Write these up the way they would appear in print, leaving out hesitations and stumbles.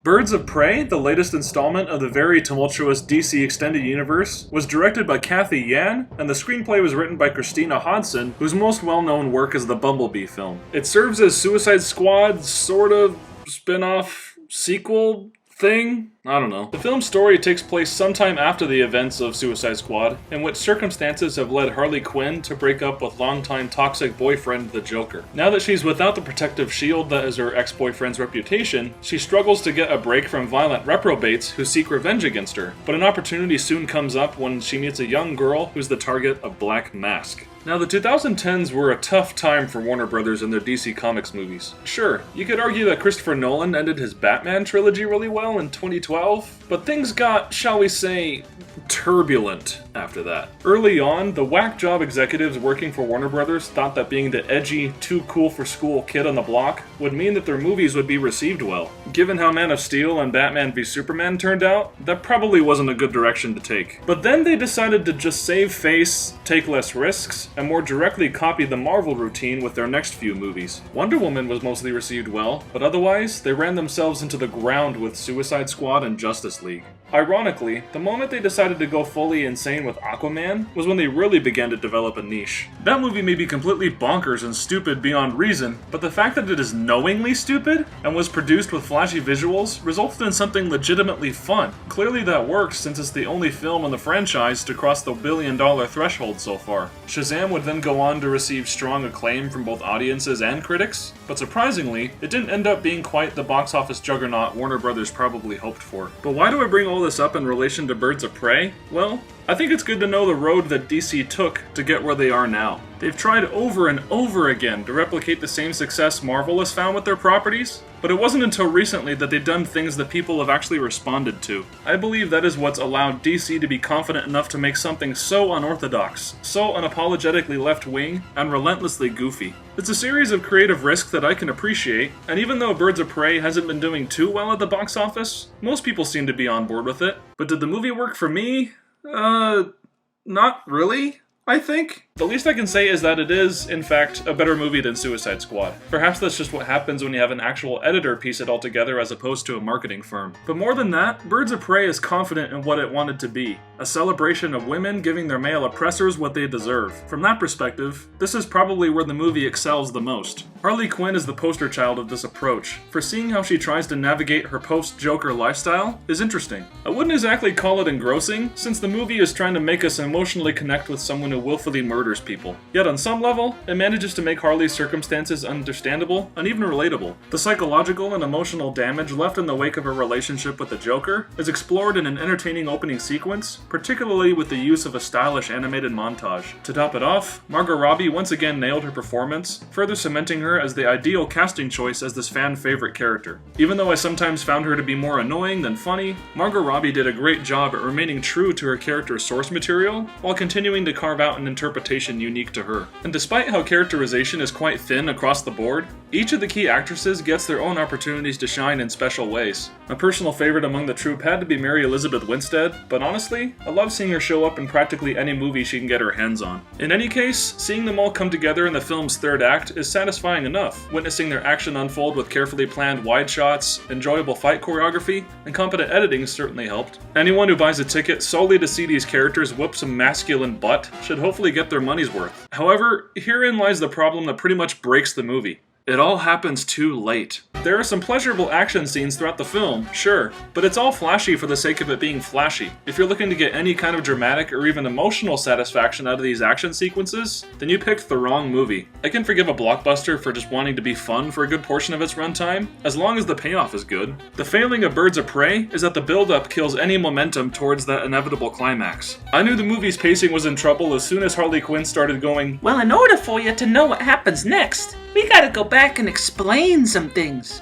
Birds of Prey, the latest installment of the very tumultuous DC Extended Universe, was directed by Cathy Yan, and the screenplay was written by Christina Hodson, whose most well-known work is the Bumblebee film. It serves as Suicide Squad's sort of spin-off sequel thing? I don't know. The film's story takes place sometime after the events of Suicide Squad, in which circumstances have led Harley Quinn to break up with longtime toxic boyfriend, the Joker. Now that she's without the protective shield that is her ex-boyfriend's reputation, she struggles to get a break from violent reprobates who seek revenge against her. But an opportunity soon comes up when she meets a young girl who's the target of Black Mask. Now, the 2010s were a tough time for Warner Brothers and their DC Comics movies. Sure, you could argue that Christopher Nolan ended his Batman trilogy really well in 2012, but things got, shall we say, turbulent after that. Early on, the whack job executives working for Warner Brothers thought that being the edgy, too cool for school kid on the block would mean that their movies would be received well. Given how Man of Steel and Batman v Superman turned out, that probably wasn't a good direction to take. But then they decided to just save face, take less risks, and more directly copy the Marvel routine with their next few movies. Wonder Woman was mostly received well, but otherwise, they ran themselves into the ground with Suicide Squad and Justice League. Ironically, the moment they decided to go fully insane with Aquaman was when they really began to develop a niche. That movie may be completely bonkers and stupid beyond reason, but the fact that it is knowingly stupid and was produced with flashy visuals resulted in something legitimately fun. Clearly that works since it's the only film in the franchise to cross the $1 billion threshold so far. Shazam would then go on to receive strong acclaim from both audiences and critics, but surprisingly, it didn't end up being quite the box office juggernaut Warner Brothers probably hoped for. But why do I bring all this up in relation to Birds of Prey? Well, I think it's good to know the road that DC took to get where they are now. They've tried over and over again to replicate the same success Marvel has found with their properties, but it wasn't until recently that they've done things that people have actually responded to. I believe that is what's allowed DC to be confident enough to make something so unorthodox, so unapologetically left-wing, and relentlessly goofy. It's a series of creative risks that I can appreciate, and even though Birds of Prey hasn't been doing too well at the box office, most people seem to be on board with it. But did the movie work for me? Not really, I think. The least I can say is that it is, in fact, a better movie than Suicide Squad. Perhaps that's just what happens when you have an actual editor piece it all together as opposed to a marketing firm. But more than that, Birds of Prey is confident in what it wanted to be. A celebration of women giving their male oppressors what they deserve. From that perspective, this is probably where the movie excels the most. Harley Quinn is the poster child of this approach, for seeing how she tries to navigate her post-Joker lifestyle is interesting. I wouldn't exactly call it engrossing, since the movie is trying to make us emotionally connect with someone who willfully murders people. Yet on some level, it manages to make Harley's circumstances understandable and even relatable. The psychological and emotional damage left in the wake of her relationship with the Joker is explored in an entertaining opening sequence, particularly with the use of a stylish animated montage. To top it off, Margot Robbie once again nailed her performance, further cementing her as the ideal casting choice as this fan-favorite character. Even though I sometimes found her to be more annoying than funny, Margot Robbie did a great job at remaining true to her character's source material, while continuing to carve out an interpretation unique to her. And despite how characterization is quite thin across the board, each of the key actresses gets their own opportunities to shine in special ways. My personal favorite among the troupe had to be Mary Elizabeth Winstead, but honestly, I love seeing her show up in practically any movie she can get her hands on. In any case, seeing them all come together in the film's third act is satisfying enough, witnessing their action unfold with carefully planned wide shots, enjoyable fight choreography, and competent editing certainly helped. Anyone who buys a ticket solely to see these characters whoop some masculine butt should hopefully get their money's worth. However, herein lies the problem that pretty much breaks the movie. It all happens too late. There are some pleasurable action scenes throughout the film, sure, but it's all flashy for the sake of it being flashy. If you're looking to get any kind of dramatic or even emotional satisfaction out of these action sequences, then you picked the wrong movie. I can forgive a blockbuster for just wanting to be fun for a good portion of its runtime, as long as the payoff is good. The failing of Birds of Prey is that the build-up kills any momentum towards that inevitable climax. I knew the movie's pacing was in trouble as soon as Harley Quinn started going, "Well, in order for you to know what happens next, we gotta go back and explain some things."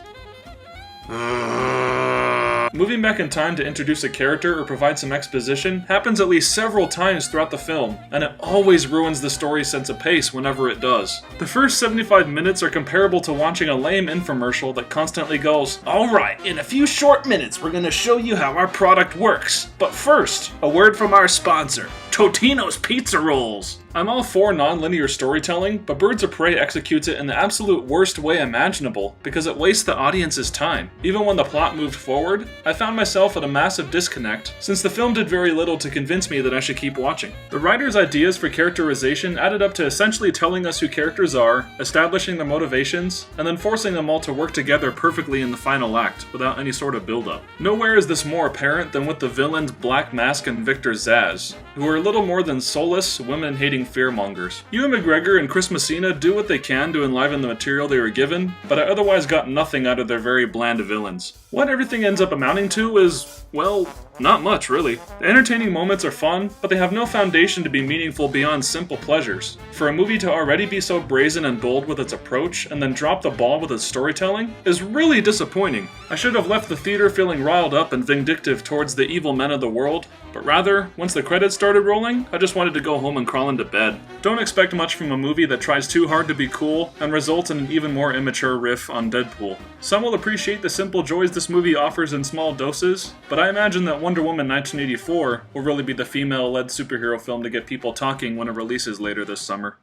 Moving back in time to introduce a character or provide some exposition happens at least several times throughout the film, and it always ruins the story's sense of pace whenever it does. The first 75 minutes are comparable to watching a lame infomercial that constantly goes, "Alright, in a few short minutes we're gonna show you how our product works. But first, a word from our sponsor, Totino's Pizza Rolls." I'm all for non-linear storytelling, but Birds of Prey executes it in the absolute worst way imaginable because it wastes the audience's time. Even when the plot moved forward, I found myself at a massive disconnect since the film did very little to convince me that I should keep watching. The writer's ideas for characterization added up to essentially telling us who characters are, establishing their motivations, and then forcing them all to work together perfectly in the final act without any sort of build-up. Nowhere is this more apparent than with the villains Black Mask and Victor Zsasz, who are little more than soulless, women-hating fearmongers. Ewan McGregor and Chris Messina do what they can to enliven the material they were given, but I otherwise got nothing out of their very bland villains. What everything ends up amounting to is, well, not much really. The entertaining moments are fun, but they have no foundation to be meaningful beyond simple pleasures. For a movie to already be so brazen and bold with its approach, and then drop the ball with its storytelling, is really disappointing. I should have left the theater feeling riled up and vindictive towards the evil men of the world, but rather, once the credits started rolling, I just wanted to go home and crawl into bed. Don't expect much from a movie that tries too hard to be cool and results in an even more immature riff on Deadpool. Some will appreciate the simple joys this movie offers in small doses, but I imagine that Wonder Woman 1984 will really be the female-led superhero film to get people talking when it releases later this summer.